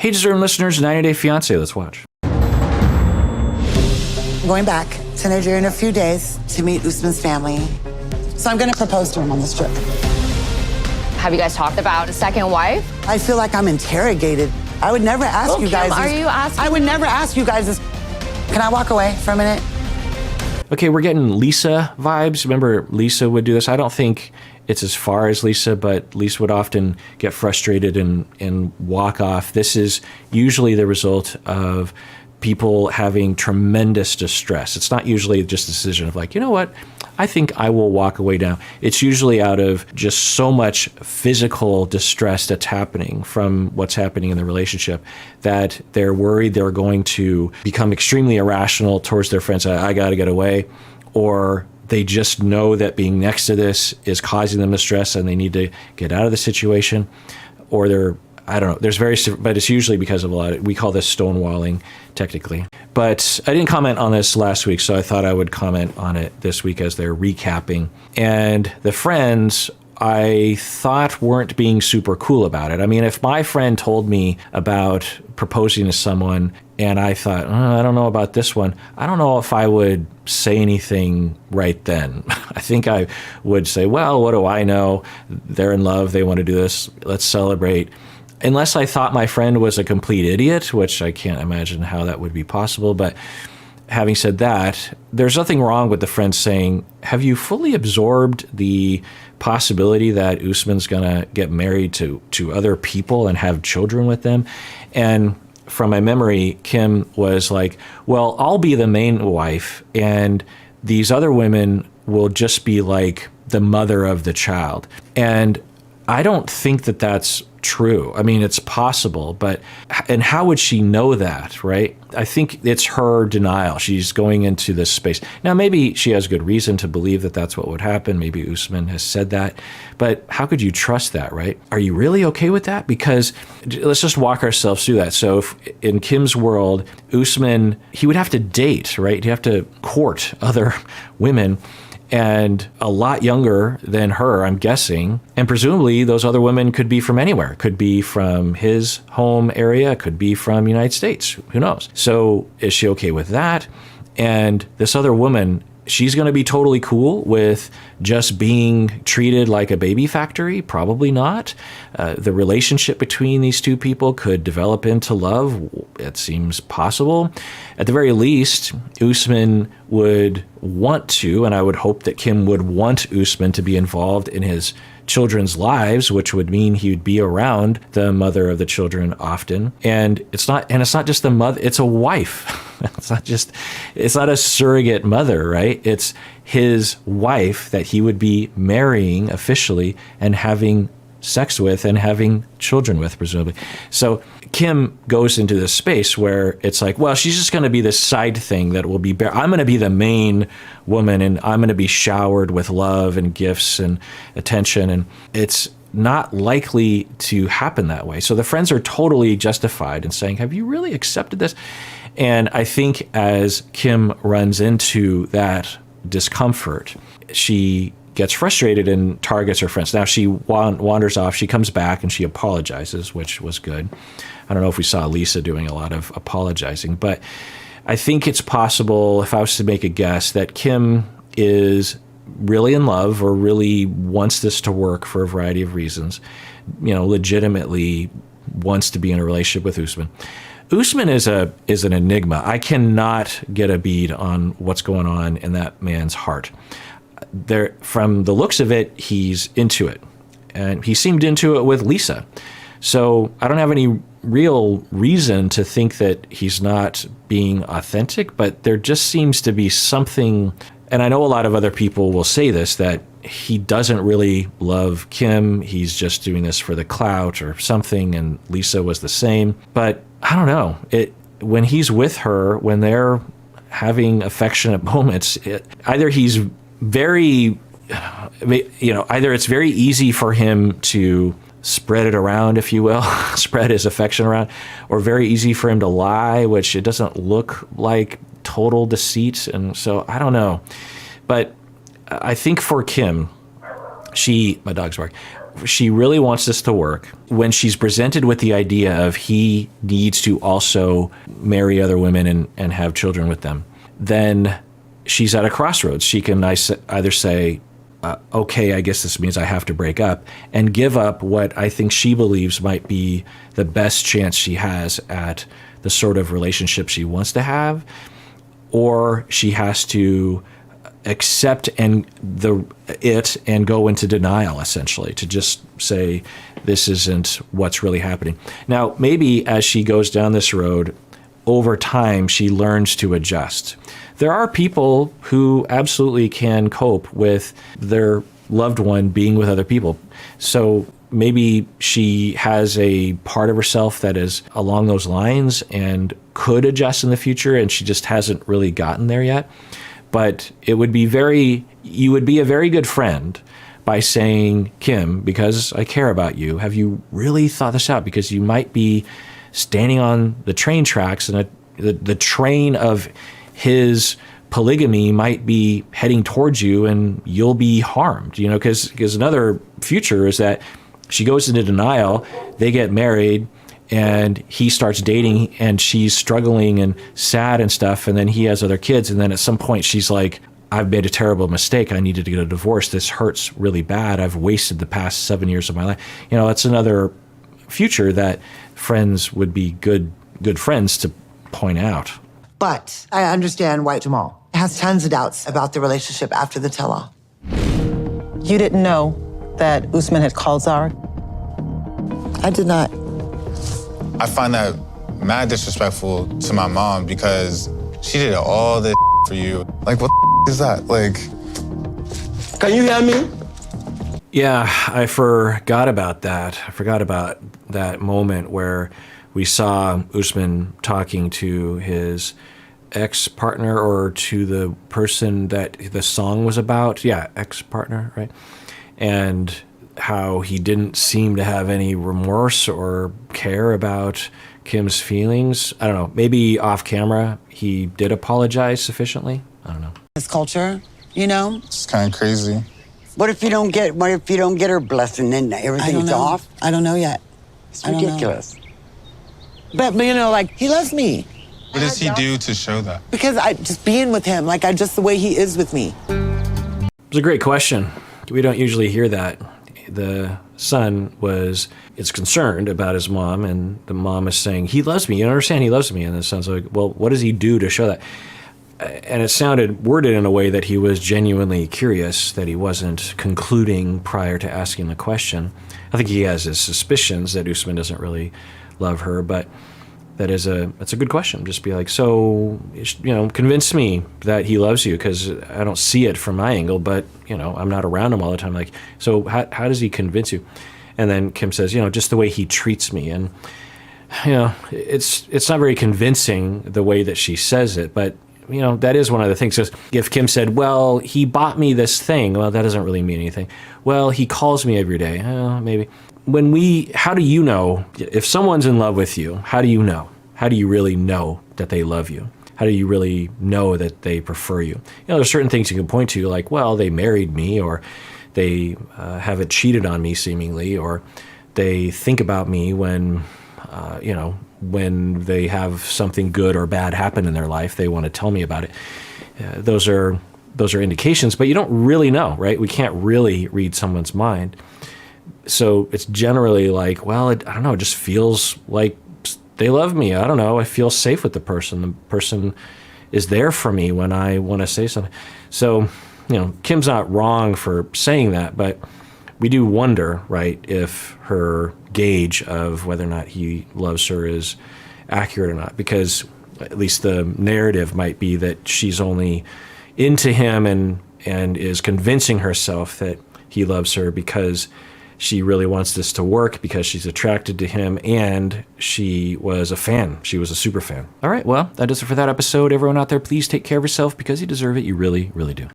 Hey, Discern listeners, 90 Day Fiancé, let's watch. Going back to Nigeria in a few days to meet Usman's family. So I'm gonna propose to him on this trip. Have you guys talked about a second wife? I feel like I'm interrogated. I would never ask you guys. Kim, are you asking? I would never ask you guys this. Can I walk away for a minute? Okay, we're getting Lisa vibes. Remember, Lisa would do this. I don't think it's as far as Lisa, but Lisa would often get frustrated and walk off. This is usually the result of people having tremendous distress. It's not usually just a decision of like, you know what, I think I will walk away now. It's usually out of just so much physical distress that's happening from what's happening in the relationship that they're worried they're going to become extremely irrational towards their friends. I got to get away. Or they just know that being next to this is causing them distress and they need to get out of the situation. Or they're, I don't know, but it's usually because of we call this stonewalling technically. But I didn't comment on this last week, so I thought I would comment on it this week as they're recapping. And the friends, I thought weren't being super cool about it. I mean, if my friend told me about proposing to someone and I thought, I don't know about this one, I don't know if I would say anything right then. I think I would say, well, what do I know? They're in love. They want to do this. Let's celebrate. Unless I thought my friend was a complete idiot, which I can't imagine how that would be possible. But having said that, there's nothing wrong with the friend saying, have you fully absorbed the possibility that Usman's going to get married to other people and have children with them? And from my memory, Kim was like, well, I'll be the main wife and these other women will just be like the mother of the child. And I don't think that that's true. I mean, it's possible, and how would she know that, right? I think it's her denial. She's going into this space. Now, maybe she has good reason to believe that that's what would happen. Maybe Usman has said that, but how could you trust that, right? Are you really okay with that? Because let's just walk ourselves through that. So if in Kim's world, Usman, he would have to date, right? He'd have to court other women, and a lot younger than her, I'm guessing. And presumably those other women could be from anywhere. Could be from his home area, could be from the United States, who knows? So is she okay with that? And this other woman, she's going to be totally cool with just being treated like a baby factory? Probably not. The relationship between these two people could develop into love. It seems possible. At the very least, Usman would want to, and I would hope that Kim would want Usman to be involved in his children's lives, which would mean he would be around the mother of the children often. And it's not just the mother, it's a wife. It's not a surrogate mother, right? It's his wife that he would be marrying officially and having sex with and having children with, presumably. So Kim goes into this space where it's like, well, she's just going to be this side thing that will be, I'm going to be the main woman and I'm going to be showered with love and gifts and attention. And it's not likely to happen that way. So the friends are totally justified in saying, have you really accepted this? And I think as Kim runs into that discomfort, she gets frustrated and targets her friends. Now she wanders off. She comes back and she apologizes, which was good. I don't know if we saw Lisa doing a lot of apologizing, but I think it's possible, if I was to make a guess, that Kim is really in love or really wants this to work for a variety of reasons, legitimately wants to be in a relationship with Usman. Usman is an enigma. I cannot get a bead on what's going on in that man's heart. From the looks of it, he's into it. And he seemed into it with Lisa. So I don't have any real reason to think that he's not being authentic, but there just seems to be something, and I know a lot of other people will say this, that he doesn't really love Kim. He's just doing this for the clout or something, and Lisa was the same. But I don't know. When he's with her, when they're having affectionate moments, either he's very, either it's very easy for him to spread it around, if you will, spread his affection around, or very easy for him to lie, which it doesn't look like total deceit. And so I don't know. But I think for Kim, my dog's barking. she really wants this to work. When she's presented with the idea of he needs to also marry other women and have children with them, then she's at a crossroads. She can either say, okay, I guess this means I have to break up, and give up what I think she believes might be the best chance she has at the sort of relationship she wants to have, or she has to accept it and go into denial, essentially, to just say this isn't what's really happening. Now, maybe as she goes down this road, over time, she learns to adjust. There are people who absolutely can cope with their loved one being with other people. So maybe she has a part of herself that is along those lines and could adjust in the future, and she just hasn't really gotten there yet. But you would be a very good friend by saying, Kim, because I care about you, have you really thought this out? Because you might be standing on the train tracks, and the train of his polygamy might be heading towards you, and you'll be harmed, because another future is that she goes into denial, they get married, and he starts dating, and she's struggling and sad and stuff, and then he has other kids, and then at some point she's like, I've made a terrible mistake. I needed to get a divorce. This hurts really bad. I've wasted the past 7 years of my life. That's another future that friends would be good friends to point out. But I understand why Jamal has tons of doubts about the relationship after the tell-all. You didn't know that Usman had called Zara? I did not. I find that mad disrespectful to my mom because she did all this for you. Like, what is that? Like, can you hear me? Yeah, I forgot about that. I forgot about that moment where we saw Usman talking to his ex-partner, or to the person that the song was about. Yeah, ex-partner, right? And how he didn't seem to have any remorse or care about Kim's feelings. I don't know. Maybe off camera he did apologize sufficiently. I don't know. His culture, it's kind of crazy. What if you don't get her blessing and everything's off? I don't know yet. It's ridiculous. But he loves me. What does he do to show that? Because just being with him, just the way he is with me. It's a great question. We don't usually hear that. The son is concerned about his mom, and the mom is saying, he loves me. You understand he loves me. And the son's like, well, what does he do to show that? And it sounded worded in a way that he was genuinely curious, that he wasn't concluding prior to asking the question. I think he has his suspicions that Usman doesn't really love her, but that's a good question. Just be like, so, convince me that he loves you, because I don't see it from my angle, but, I'm not around him all the time. Like, so how does he convince you? And then Kim says, just the way he treats me. And, it's not very convincing the way that she says it, but, that is one of the things. So if Kim said, well, he bought me this thing, well, that doesn't really mean anything. Well, he calls me every day. Maybe. How do you know, if someone's in love with you, how do you know? How do you really know that they love you? How do you really know that they prefer you? There's certain things you can point to, like, well, they married me, or they haven't cheated on me seemingly, or they think about me when they have something good or bad happen in their life, they want to tell me about it. Those are indications, but you don't really know, right? We can't really read someone's mind. So it's generally like, well, I don't know, it just feels like they love me. I don't know. I feel safe with the person. The person is there for me when I want to say something. So, Kim's not wrong for saying that, but we do wonder, right, if her gauge of whether or not he loves her is accurate or not, because at least the narrative might be that she's only into him and is convincing herself that he loves her because she really wants this to work, because she's attracted to him, and she was a fan. She was a super fan. All right, well, that does it for that episode. Everyone out there, please take care of yourself, because you deserve it. You really, really do.